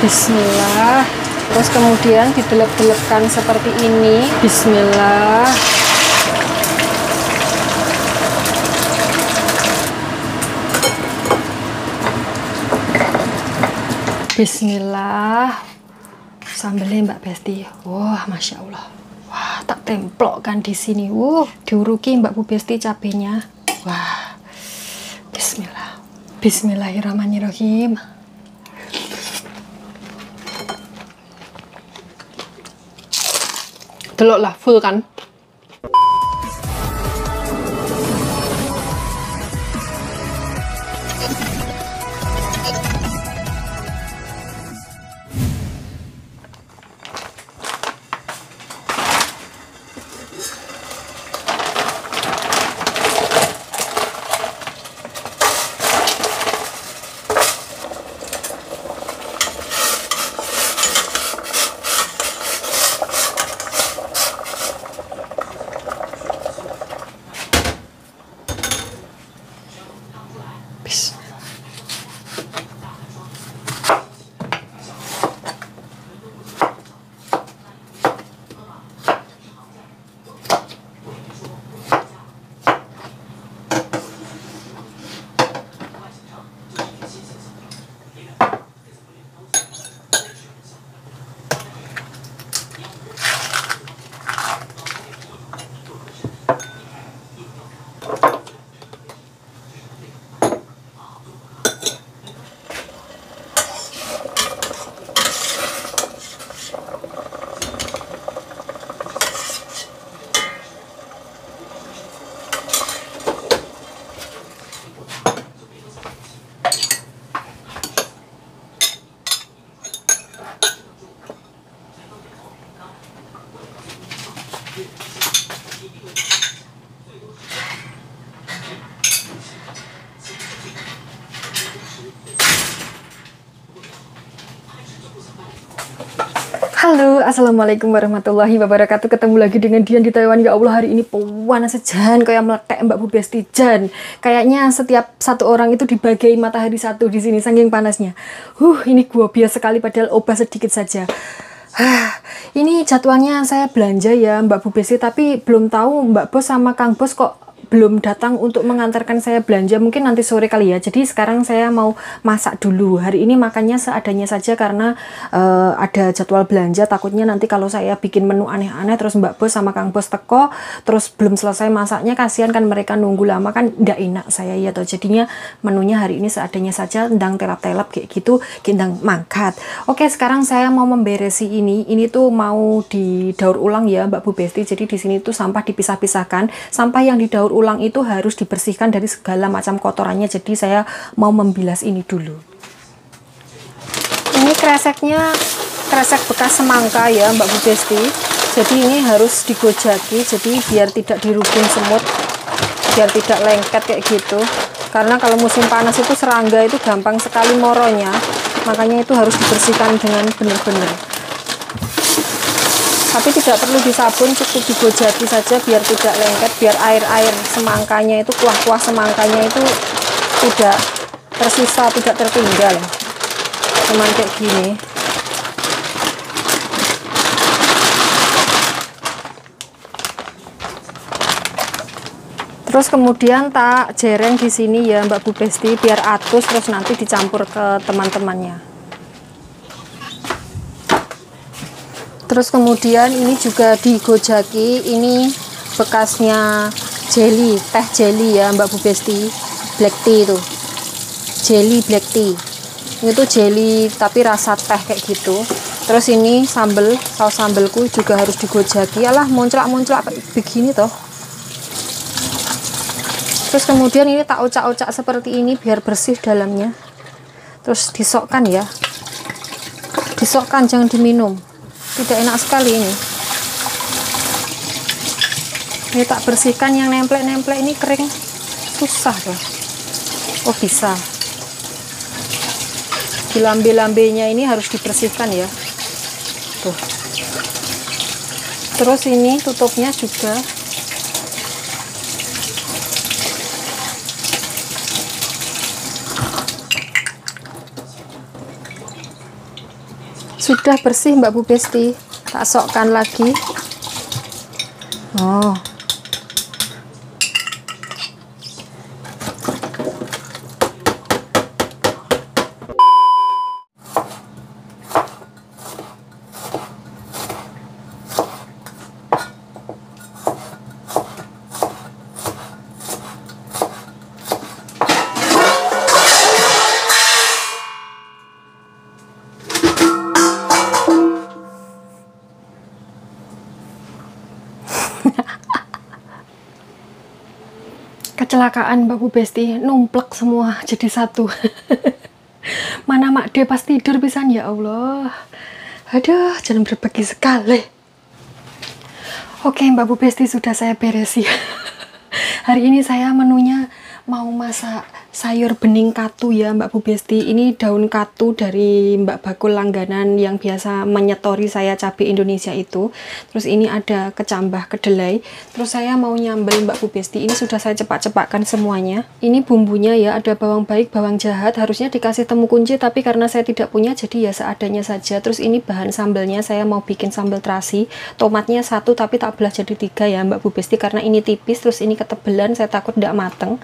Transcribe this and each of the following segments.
Bismillah. Terus kemudian didelep-delepkan seperti ini. Bismillah. Bismillah. Sambelnya Mbak Besti. Wah, Masya Allah. Wah, tak templokkan di sini. Diuruki Mbak Bu Besti cabenya. Wah. Bismillah. Bismillahirrahmanirrahim. Delok lah, full kan? Halo, assalamualaikum warahmatullahi wabarakatuh. Ketemu lagi dengan Dian di Taiwan. Ya Allah, hari ini panas sejan kayak meletek Mbak Bu Besti Jan. Kayaknya setiap satu orang itu dibagi matahari satu di sini saking panasnya. Ini gua biasa sekali padahal obah sedikit saja. Ini jadwalnya saya belanja ya Mbak Bu Besti, tapi belum tahu Mbak Bos sama Kang Bos kok belum datang untuk mengantarkan saya belanja. Mungkin nanti sore kali ya. Jadi sekarang saya mau masak dulu. Hari ini makannya seadanya saja karena ada jadwal belanja. Takutnya nanti kalau saya bikin menu aneh-aneh terus Mbak Bos sama Kang Bos teko terus belum selesai masaknya, kasihan kan mereka nunggu lama, kan ndak enak saya ya toh. Jadinya menunya hari ini seadanya saja, ndang telap-telap kayak gitu, gendang mangkat. Oke, sekarang saya mau memberesi ini. Ini tuh mau didaur ulang ya Mbak Bu Besti. Jadi di sini tuh sampah dipisah-pisahkan. Sampah yang didaur ulang itu harus dibersihkan dari segala macam kotorannya. Jadi saya mau membilas ini dulu. Ini kreseknya kresek bekas semangka ya Mbak Bu Besti. Jadi ini harus digojaki, jadi biar tidak dirubung semut, biar tidak lengket kayak gitu. Karena kalau musim panas itu serangga itu gampang sekali moronya, makanya itu harus dibersihkan dengan benar-benar. Tapi tidak perlu disabun, cukup digojaki saja biar tidak lengket, biar air-air semangkanya itu, kuah-kuah semangkanya itu tidak tersisa, tidak tertinggal. Cuman kayak gini. Terus kemudian tak jereng di sini ya Mbak Bu Besti biar atus, terus nanti dicampur ke teman-temannya. Terus kemudian ini juga digojaki, ini bekasnya jelly, teh jelly ya Mbak Bu Besti, black tea itu, jelly black tea, ini tuh jelly tapi rasa teh kayak gitu. Terus ini sambel, saus sambelku juga harus digojaki. Alah, munclak-munclak begini toh. Terus kemudian ini tak ocak-ocak seperti ini biar bersih dalamnya. Terus disokkan ya, disokkan, jangan diminum. Tidak enak sekali ini. Ini tak bersihkan, yang nemplek-nemplek ini kering, susah loh. Oh bisa. Di lambe-lambenya ini harus dibersihkan ya. Tuh. Terus ini tutupnya juga. Sudah bersih Mbak Bu Besti, tak sokkan lagi. Oh, kecelakaan Mbak Bu Besti, numplek semua jadi satu. Mana Mak De pas tidur pisan, ya Allah. Aduh, jangan berbagi sekali. Oke Mbak Bu Besti, sudah saya beresi. Hari ini saya menunya mau masak sayur bening katu ya Mbak Bu Besti. Ini daun katu dari Mbak Bakul langganan yang biasa menyetori saya cabai Indonesia itu. Terus ini ada kecambah kedelai. Terus saya mau nyambel Mbak Bu Besti. Ini sudah saya cepat-cepatkan semuanya. Ini bumbunya ya, ada bawang baik, bawang jahat. Harusnya dikasih temu kunci, tapi karena saya tidak punya jadi ya seadanya saja. Terus ini bahan sambelnya, saya mau bikin sambal terasi. Tomatnya 1 tapi tak belah jadi 3 ya Mbak Bu Besti, karena ini tipis. Terus ini ketebelan, saya takut tidak mateng.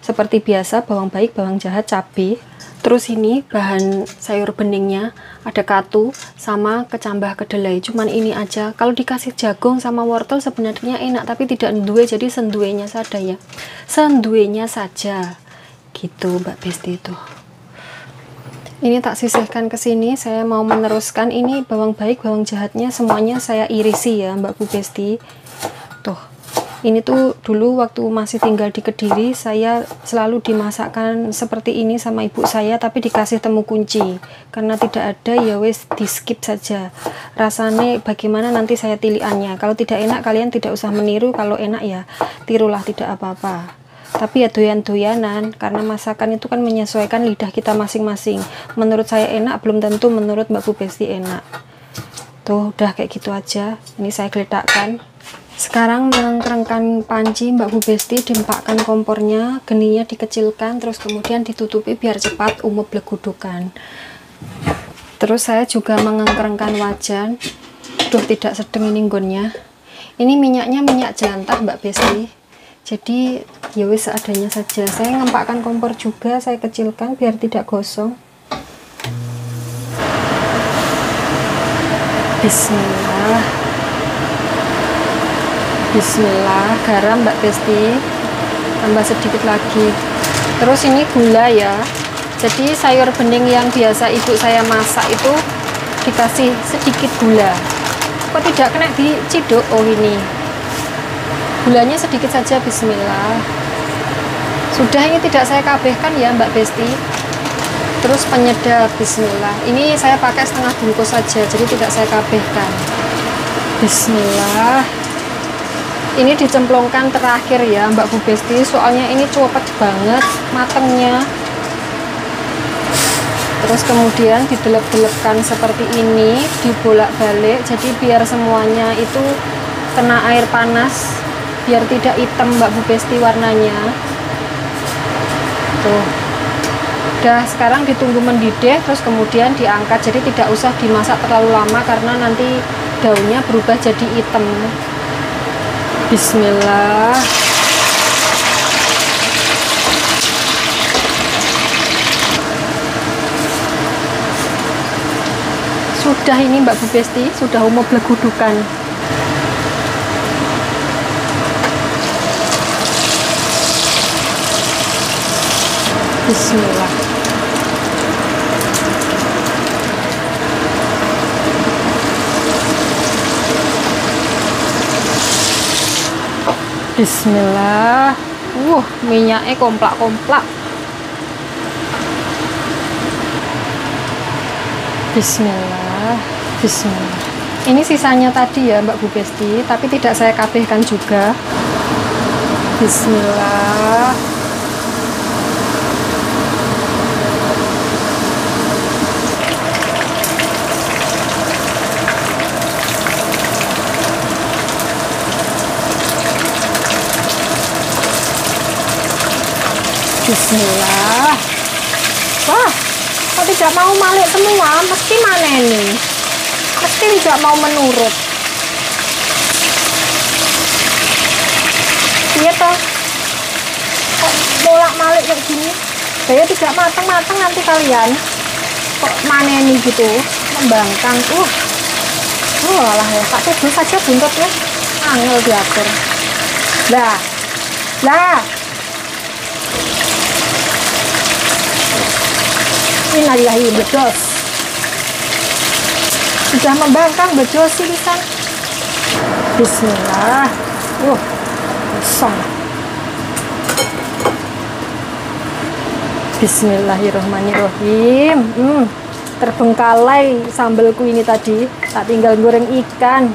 Seperti biasa, bawang baik, bawang jahat, cabai. Terus ini bahan sayur beningnya, ada katu sama kecambah kedelai. Cuman ini aja. Kalau dikasih jagung sama wortel sebenarnya enak, tapi tidak endue, jadi senduenya saja ya. Senduenya saja. Gitu Mbak Besti itu. Ini tak sisihkan ke sini. Saya mau meneruskan. Ini bawang baik, bawang jahatnya semuanya saya irisi ya Mbak Bu Besti. Tuh. Ini tuh dulu waktu masih tinggal di Kediri, saya selalu dimasakkan seperti ini sama ibu saya, tapi dikasih temu kunci. Karena tidak ada, ya wes di skip saja. Rasanya bagaimana nanti saya tiliannya. Kalau tidak enak kalian tidak usah meniru, kalau enak ya tirulah, tidak apa-apa. Tapi ya doyan-doyanan, karena masakan itu kan menyesuaikan lidah kita masing-masing. Menurut saya enak, belum tentu menurut Mbak Bu Besti enak. Tuh udah kayak gitu aja. Ini saya geletakkan. Sekarang mengkerengkan panci Mbak Bu Besti, diempakkan kompornya, geninya dikecilkan, terus kemudian ditutupi biar cepat umup legudukan. Terus saya juga mengkerengkan wajan. Duh, tidak sedeng ini nggonnya. Ini minyaknya minyak jelantah Mbak Besti. Jadi ya wis seadanya saja. Saya ngempakkan kompor juga, saya kecilkan biar tidak gosong. Bismillah. Bismillah, garam Mbak Besti, tambah sedikit lagi. Terus ini gula ya. Jadi sayur bening yang biasa ibu saya masak itu dikasih sedikit gula. Kok tidak kena diciduk? Oh ini. Gulanya sedikit saja, bismillah. Sudah, ini tidak saya kabehkan ya Mbak Besti. Terus penyedap, bismillah. Ini saya pakai setengah bungkus saja, jadi tidak saya kabehkan. Bismillah. Ini dicemplungkan terakhir ya Mbak Bu Besti, soalnya ini cepet banget matengnya. Terus kemudian didelep-delepkan seperti ini, dibolak-balik, jadi biar semuanya itu kena air panas, biar tidak hitam Mbak Bu Besti warnanya. Tuh. Udah, sekarang ditunggu mendidih, terus kemudian diangkat, jadi tidak usah dimasak terlalu lama karena nanti daunnya berubah jadi hitam. Bismillah. Sudah ini Mbak Bu Besti, sudah umup legudukan. Bismillah. Bismillah. Minyaknya komplak-komplak. Bismillah. Bismillah. Ini sisanya tadi ya Mbak Bu Besti, tapi tidak saya kabehkan juga. Bismillah. Bismillah. Wah, kok tidak mau malik semua, mesti mana ini? Besti tidak mau menurut. Iya toh, kok bolak-balik kayak gini? Saya tidak matang-matang nanti kalian. Kok maneni gitu, membangkang. Alah ya, tak tebel saja buntutnya. Angel diatur. Lah. Innalillahi bedos. Sudah membangkang bedos sih lisan. Bismillah. Kosong. Bismillahirrahmanirrahim. Terbengkalai sambelku ini tadi. Tak tinggal goreng ikan.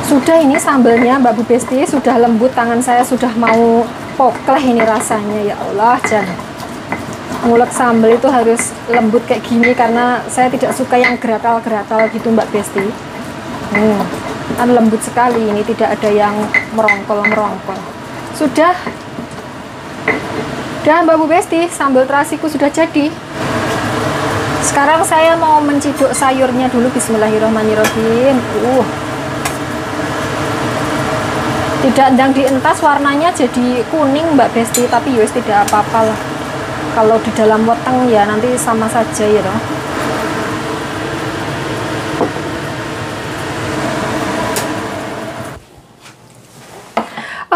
Sudah ini sambelnya Mbak Bu Besti, sudah lembut, tangan saya sudah mau pokleh ini rasanya. Ya Allah, jangan ngulek sambel itu harus lembut kayak gini karena saya tidak suka yang geratal-geratal gitu Mbak Besti. Kan lembut sekali ini, tidak ada yang merongkol-merongkol. Sudah Mbak Bu Besti, sambal terasiku sudah jadi. Sekarang saya mau menciduk sayurnya dulu. Bismillahirrahmanirrahim. Tidak ndang dientas, warnanya jadi kuning Mbak Besti, tapi yowes tidak apa-apa lah. Kalau di dalam weteng ya nanti sama saja ya toh.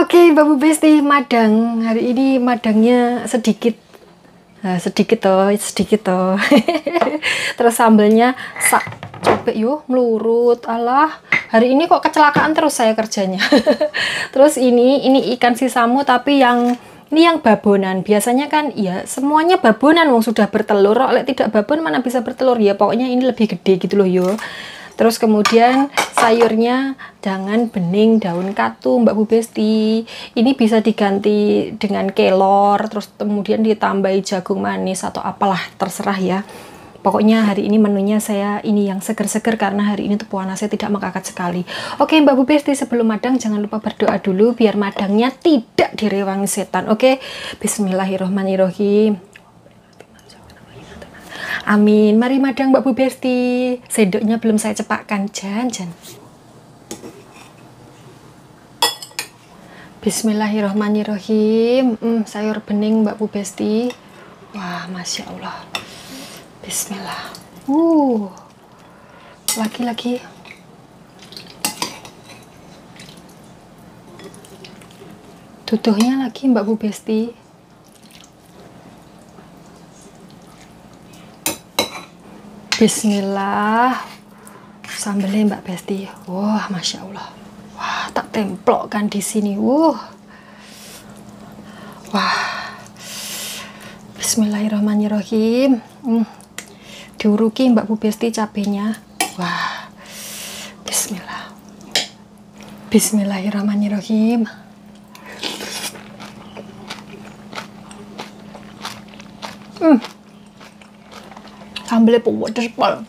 Oke Mbak Bu Besti, madang. Hari ini madangnya sedikit. Nah, sedikit toh. Terus sambelnya coba yuk melurut. Alah, hari ini kok kecelakaan terus saya kerjanya. Terus ini ikan sisamu, tapi yang ini yang babonan. Biasanya kan ya semuanya babonan, wong sudah bertelur. Oleh tidak babon mana bisa bertelur ya. Pokoknya ini lebih gede gitu loh yo. Terus kemudian sayurnya jangan bening daun katu Mbak Bu Besti. Ini bisa diganti dengan kelor, terus kemudian ditambahi jagung manis atau apalah, terserah ya. Pokoknya hari ini menunya saya ini yang seger-seger karena hari ini tuh panasnya tidak mengangkat sekali. Oke Mbak Bu Besti, sebelum madang jangan lupa berdoa dulu biar madangnya tidak direwangi setan. Oke, bismillahirrahmanirrahim. Amin. Mari madang Mbak Bu Besti. Sendoknya belum saya cepakkan. Jan. Bismillahirrahmanirrahim. Sayur bening Mbak Bu Besti. Wah, Masya Allah. Bismillah. Lagi-lagi. Tutuhnya lagi Mbak Bu Besti. Bismillah. Sambelnya Mbak Besti. Wah, Masya Allah. Wah, tak templokkan di sini. Wah. Bismillahirrahmanirrahim. Diuruki Mbak Bu Besti cabenya. Wah. Bismillah. Bismillahirrahmanirrahim. Sambelnya pedes pol.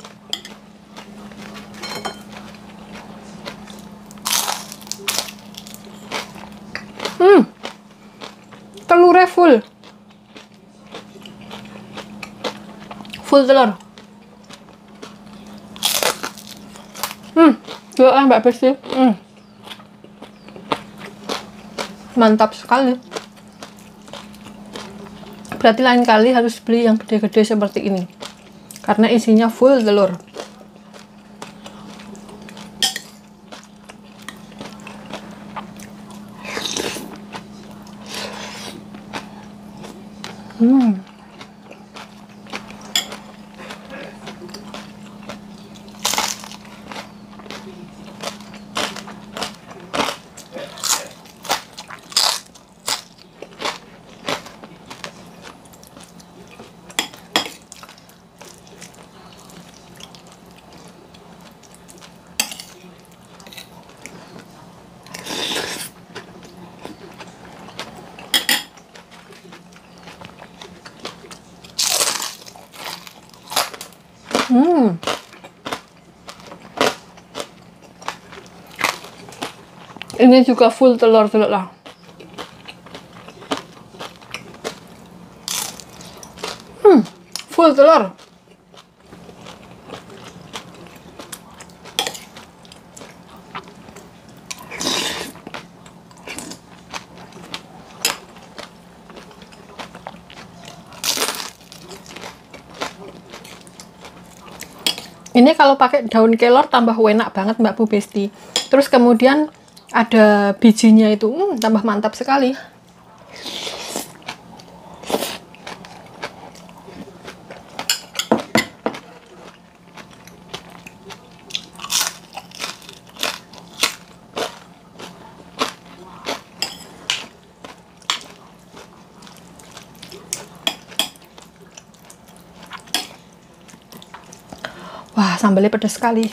Telurnya full telur. Doa Mbak Besti. Mantap sekali. Berarti lain kali harus beli yang gede-gede seperti ini karena isinya full telur. Ini juga full telur lah. Full telur. Ini kalau pakai daun kelor tambah enak banget Mbak Bu Besti. Terus kemudian ada bijinya itu, tambah mantap sekali. Wah, sambalnya pedas sekali.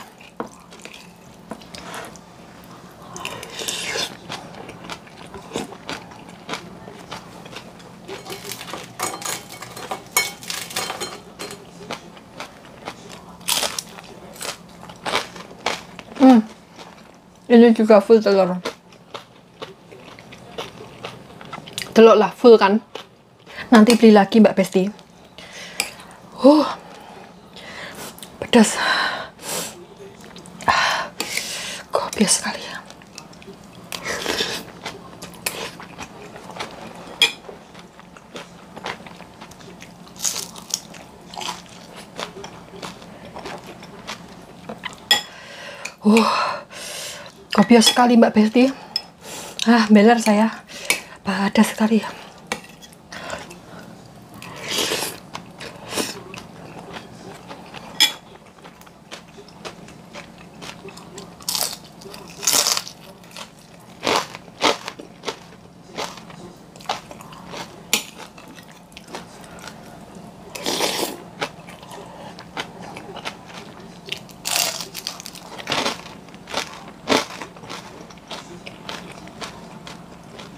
Ini juga full telur. Telur lah, full kan. Nanti beli lagi Mbak Besti. Pedas. Kopias sekali ya. Kopias sekali Mbak Besti. Beler saya. Padas sekali ya.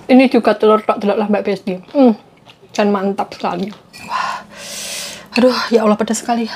Ini juga telur lah Mbak Besti. Dan mantap sekali. Wah. Aduh, ya Allah pedas sekali.